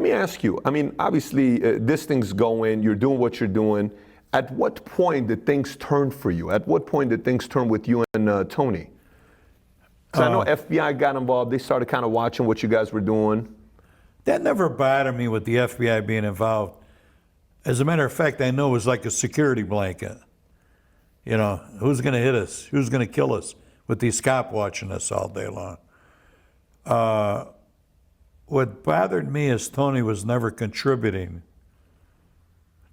me ask you, I mean, obviously, this thing's going, you're doing what you're doing. At what point did things turn for you? At what point did things turn with you and Tony? Because I know FBI got involved. They started kind of watching what you guys were doing. That never bothered me with the FBI being involved. As a matter of fact, I know it was like a security blanket. You know, who's going to hit us? Who's going to kill us with these cops watching us all day long? What bothered me is Tony was never contributing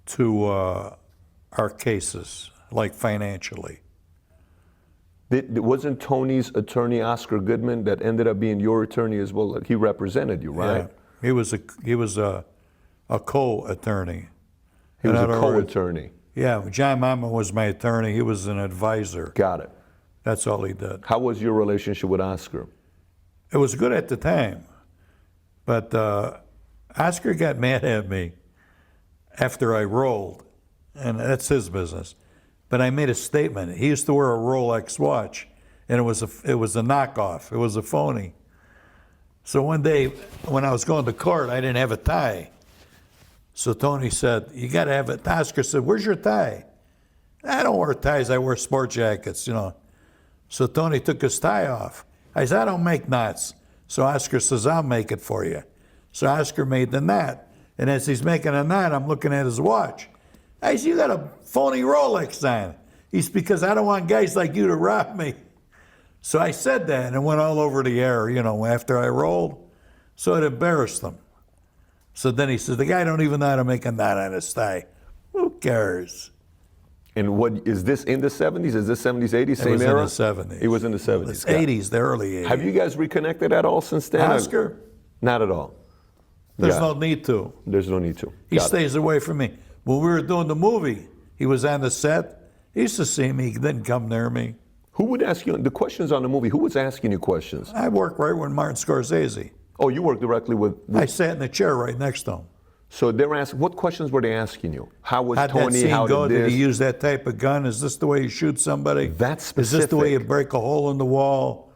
to our cases, like financially. Wasn't Tony's attorney Oscar Goodman that ended up being your attorney as well? He represented you, right? Yeah, he was a co-attorney. He was a co-attorney. Yeah, John Mama was my attorney. He was an advisor. Got it. That's all he did. How was your relationship with Oscar? It was good at the time, but Oscar got mad at me after I rolled, and that's his business. But I made a statement. He used to wear a Rolex watch, and it was a knockoff. It was a phony. So one day, when I was going to court, I didn't have a tie. So Tony said, "You got to have it." Oscar said, "Where's your tie?" "I don't wear ties. I wear sport jackets, you know." So Tony took his tie off. I said, "I don't make knots." So Oscar says, "I'll make it for you." So Oscar made the knot. And as he's making a knot, I'm looking at his watch. I said, "You got a phony Rolex on." He's because I don't want guys like you to rob me. So I said that, and it went all over the air, you know, after I rolled. So it embarrassed him. So then he says, "The guy don't even know how to make a knot on his tie." Who cares? And what is this in the 70s? Is this 70s, 80s, same era? It was in the 70s. It was in the 70s. The 80s, the early 80s. Have you guys reconnected at all since then? Oscar? Not at all. There's no need to. There's no need to. He stays away from me. When we were doing the movie, he was on the set. He used to see me. He didn't come near me. Who would ask you, the questions on the movie, who was asking you questions? I worked right with Martin Scorsese. Oh, you worked directly with... I sat in the chair right next to him. So they were asking, what questions were they asking you? How was How'd Tony? that scene how go? did this? Did he use that type of gun? Is this the way you shoot somebody? That's specific. Is this the way you break a hole in the wall?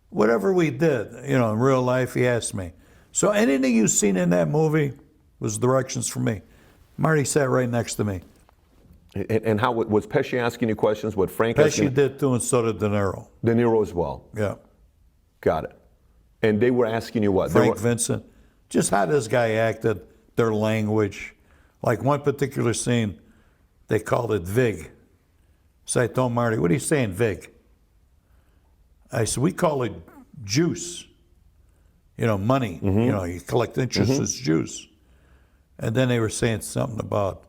Whatever we did, you know, in real life, he asked me. So anything you've seen in that movie was directions from me. Marty sat right next to me. And how was Pesci asking you questions? What Frank asking you? Pesci did too, and so did De Niro. De Niro as well. Yeah. Got it. And they were asking you what? Frank Vincent. Just how this guy acted, their language. Like one particular scene, they called it Vig. So I told Marty, "What are you saying, Vig?" I said, "We call it juice. You know, money. Mm-hmm. You know, you collect interest as juice." And then they were saying something about,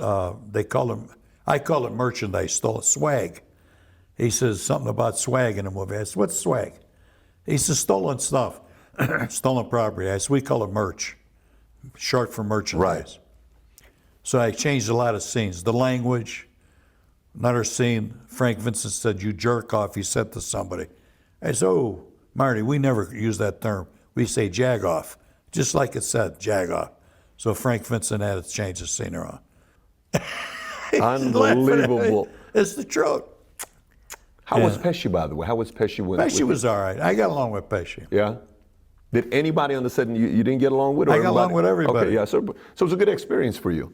I call it merchandise, stole swag. He says something about swag in the movie. I said, "What's swag?" He says, "Stolen stuff, stolen property." I said, "We call it merch, short for merchandise." Right. So I changed a lot of scenes. The language, another scene, Frank Vincent said, "You jerk off," he said to somebody. I said, "Oh, Marty, we never use that term. We say jag off," just like it said, jag off. So Frank Vincent had to change the scene around. Unbelievable. It's the truth. How was Pesci, by the way? How was Pesci with Pesci was all right. I got along with Pesci. Yeah? Did anybody on the set you didn't get along with? Or I got along with everybody. Okay, yeah. So it was a good experience for you.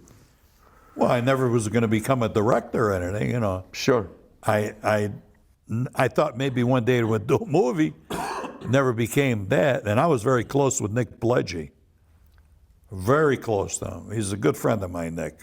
Well, I never was going to become a director or anything, you know. Sure. I thought maybe one day I would do a movie. Never became that. And I was very close with Nick Pileggi. Very close to him. He's a good friend of mine, Nick.